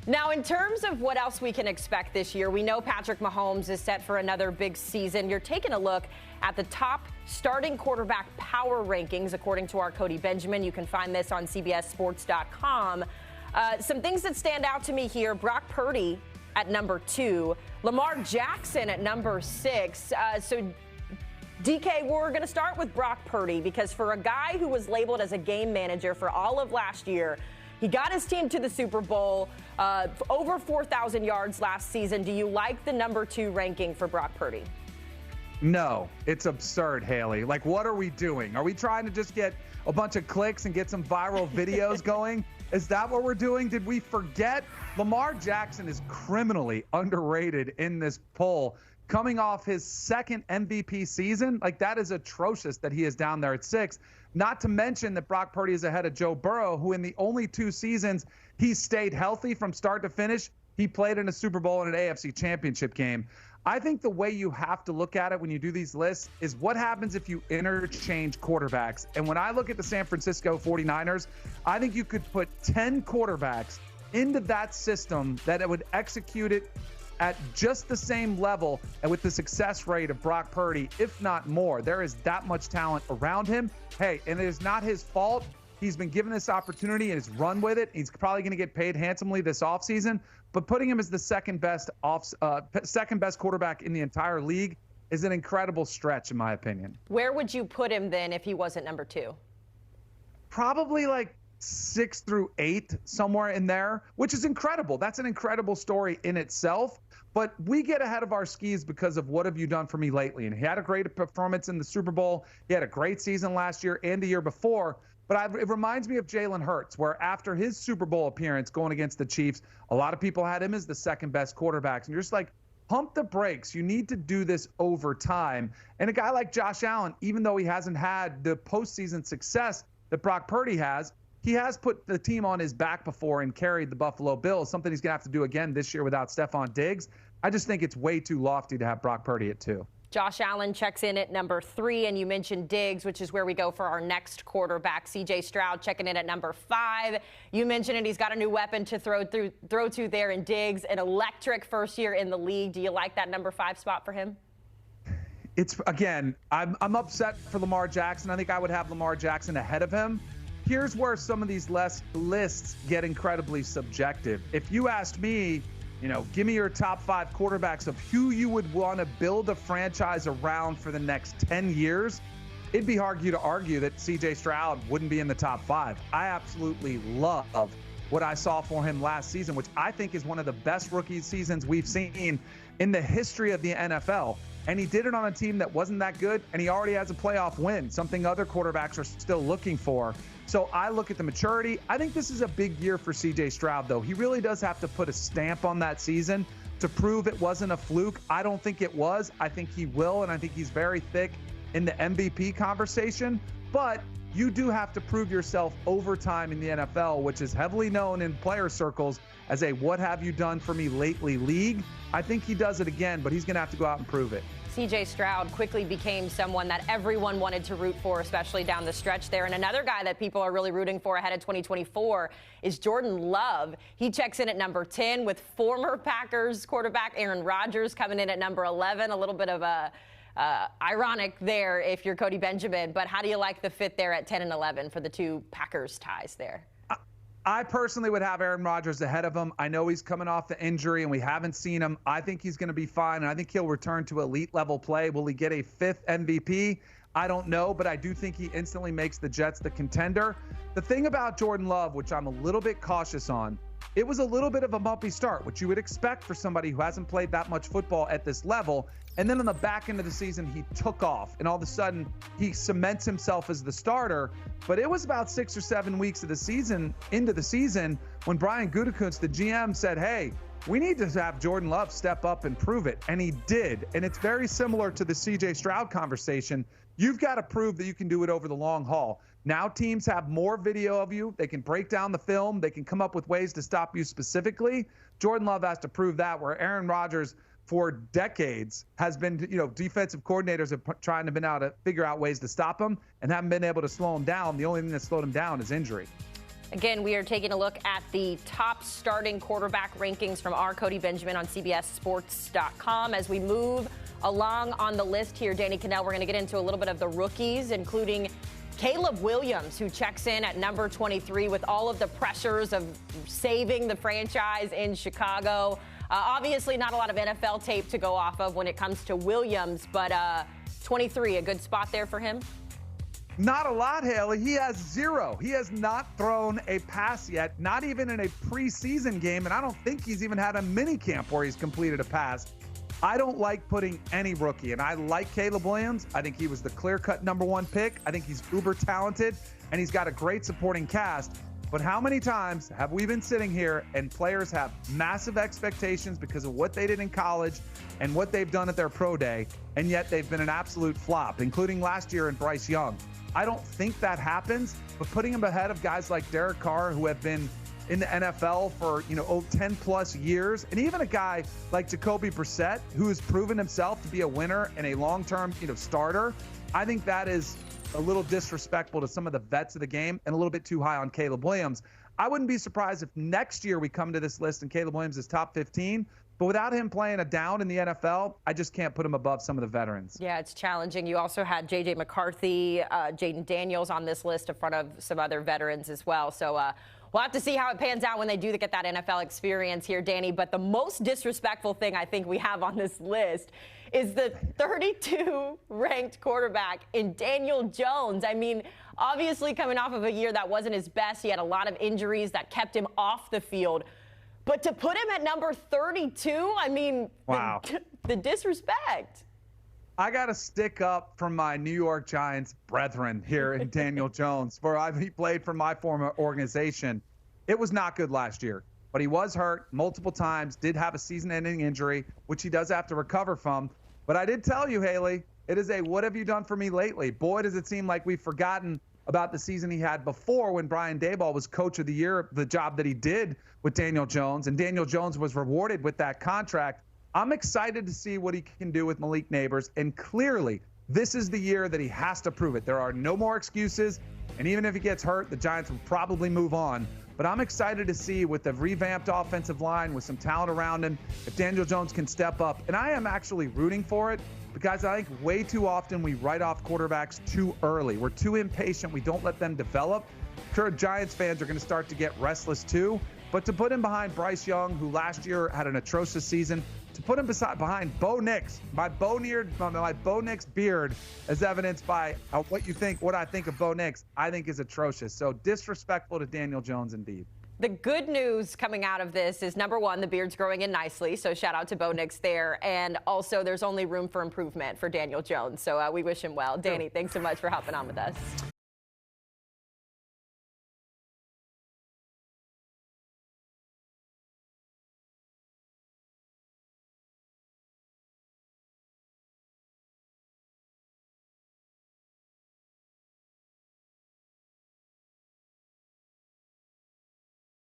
Now, in terms of what else we can expect this year, we know Patrick Mahomes is set for another big season. You're taking a look at the top starting quarterback power rankings, according to our Cody Benjamin. You can find this on CBSSports.com. Some things that stand out to me here: Brock Purdy at number 2, Lamar Jackson at number 6. So, DK, we're going to start with Brock Purdy, because for a guy who was labeled as a game manager for all of last year, he got his team to the Super Bowl, over 4,000 yards last season. Do you like the number 2 ranking for Brock Purdy? No, it's absurd, Haley. Like, what are we doing? Are we trying to just get a bunch of clicks and get some viral videos going? Is that what we're doing? Did we forget? Lamar Jackson is criminally underrated in this poll. Coming off his second MVP season, like, that is atrocious that he is down there at 6. Not to mention that Brock Purdy is ahead of Joe Burrow, who in the only 2 seasons he stayed healthy from start to finish, he played in a Super Bowl and an AFC championship game. I think the way you have to look at it when you do these lists is what happens if you interchange quarterbacks. And when I look at the San Francisco 49ers, I think you could put 10 quarterbacks into that system that it would execute it at just the same level and with the success rate of Brock Purdy, if not more. There is that much talent around him. Hey, and it is not his fault. He's been given this opportunity and he's run with it. He's probably going to get paid handsomely this offseason, but putting him as the second best quarterback in the entire league is an incredible stretch, in my opinion. Where would you put him then if he wasn't number 2? Probably like 6 through 8, somewhere in there, which is incredible. That's an incredible story in itself. But we get ahead of our skis because of what have you done for me lately. And he had a great performance in the Super Bowl. He had a great season last year and the year before. But it reminds me of Jalen Hurts, where after his Super Bowl appearance going against the Chiefs, a lot of people had him as the second best quarterback. And you're just like, pump the brakes. You need to do this over time. And a guy like Josh Allen, even though he hasn't had the postseason success that Brock Purdy has, he has put the team on his back before and carried the Buffalo Bills, something he's going to have to do again this year without Stephon Diggs. I just think it's way too lofty to have Brock Purdy at 2. Josh Allen checks in at number 3, and you mentioned Diggs, which is where we go for our next quarterback. C.J. Stroud checking in at number 5. You mentioned it. He's got a new weapon to throw to there in Diggs, an electric first year in the league. Do you like that number 5 spot for him? It's, again, I'm upset for Lamar Jackson. I think I would have Lamar Jackson ahead of him. Here's where some of these lists get incredibly subjective. If you asked me, give me your top 5 quarterbacks of who you would want to build a franchise around for the next 10 years, it'd be hard to argue that C.J. Stroud wouldn't be in the top 5. I absolutely love what I saw for him last season, which I think is one of the best rookie seasons we've seen in the history of the NFL. And he did it on a team that wasn't that good, and he already has a playoff win, something other quarterbacks are still looking for. So I look at the maturity. I think this is a big year for C.J. Stroud, though. He really does have to put a stamp on that season to prove it wasn't a fluke. I don't think it was. I think he will, and I think he's very thick in the MVP conversation. But you do have to prove yourself over time in the NFL, which is heavily known in player circles as a what have you done for me lately league. I think he does it again, but he's going to have to go out and prove it. C.J. Stroud quickly became someone that everyone wanted to root for, especially down the stretch there. And another guy that people are really rooting for ahead of 2024 is Jordan Love. He checks in at number 10 with former Packers quarterback Aaron Rodgers coming in at number 11. A little bit of a ironic there if you're Cody Benjamin. But how do you like the fit there at 10 and 11 for the 2 Packers ties there? I personally would have Aaron Rodgers ahead of him. I know he's coming off the injury, and we haven't seen him. I think he's going to be fine, and I think he'll return to elite-level play. Will he get a 5th MVP? I don't know, but I do think he instantly makes the Jets the contender. The thing about Jordan Love, which I'm a little bit cautious on, it was a little bit of a bumpy start, which you would expect for somebody who hasn't played that much football at this level. And then on the back end of the season, he took off, and all of a sudden he cements himself as the starter. But it was about 6 or 7 weeks of the season into the season when Brian Gutekunst, the GM, said, hey, we need to have Jordan Love step up and prove it. And he did. And it's very similar to the C.J. Stroud conversation. You've got to prove that you can do it over the long haul. Now teams have more video of you. They can break down the film. They can come up with ways to stop you specifically. Jordan Love has to prove that, where Aaron Rodgers for decades has been, defensive coordinators have trying to been able to figure out ways to stop him and haven't been able to slow him down. The only thing that slowed him down is injury. Again, we are taking a look at the top starting quarterback rankings from our Cody Benjamin on CBS Sports.com. As we move along on the list here, Danny Kanell, we're going to get into a little bit of the rookies, including Caleb Williams, who checks in at number 23 with all of the pressures of saving the franchise in Chicago. Obviously, not a lot of NFL tape to go off of when it comes to Williams, but 23, a good spot there for him? Not a lot, Haley. He has 0. He has not thrown a pass yet, not even in a preseason game, and I don't think he's even had a mini camp where he's completed a pass. I don't like putting any rookie, and I like Caleb Williams. I think he was the clear-cut #1 pick. I think he's uber talented, and he's got a great supporting cast. But how many times have we been sitting here and players have massive expectations because of what they did in college and what they've done at their pro day, and yet they've been an absolute flop, including last year in Bryce Young. I don't think that happens, but putting him ahead of guys like Derek Carr, who have been in the NFL for 10 plus years, and even a guy like Jacoby Brissett, who has proven himself to be a winner and a long-term starter, I think that is a little disrespectful to some of the vets of the game and a little bit too high on Caleb Williams. I wouldn't be surprised if next year we come to this list and Caleb Williams is top 15. But without him playing a down in the NFL, I just can't put him above some of the veterans. Yeah, it's challenging. You also had J.J. McCarthy, Jaden Daniels on this list in front of some other veterans as well. So we'll have to see how it pans out when they do get that NFL experience here, Danny. But the most disrespectful thing I think we have on this list is the 32 ranked quarterback in Daniel Jones. I mean, obviously coming off of a year that wasn't his best, he had a lot of injuries that kept him off the field. But to put him at number 32, I mean, wow. The disrespect. I got to stick up for my New York Giants brethren here in Daniel Jones. He played for my former organization. It was not good last year, but he was hurt multiple times, did have a season-ending injury, which he does have to recover from. But I did tell you, Haley, it is a what have you done for me lately? Boy, does it seem like we've forgotten about the season he had before when Brian Daboll was coach of the year, the job that he did with Daniel Jones, and Daniel Jones was rewarded with that contract. I'm excited to see what he can do with Malik Nabers, and clearly this is the year that he has to prove it. There are no more excuses, and even if he gets hurt, the Giants will probably move on. But I'm excited to see with the revamped offensive line, with some talent around him, if Daniel Jones can step up. And I am actually rooting for it because I think way too often we write off quarterbacks too early. We're too impatient. We don't let them develop. Sure, Giants fans are going to start to get restless too. But to put him behind Bryce Young, who last year had an atrocious season, to put him behind Bo Nix, my Bo Nix beard, as evidenced by what I think of Bo Nix, I think is atrocious. So disrespectful to Daniel Jones indeed. The good news coming out of this is, number one, the beard's growing in nicely, so shout out to Bo Nix there. And also, there's only room for improvement for Daniel Jones, so we wish him well. Danny, thanks so much for hopping on with us.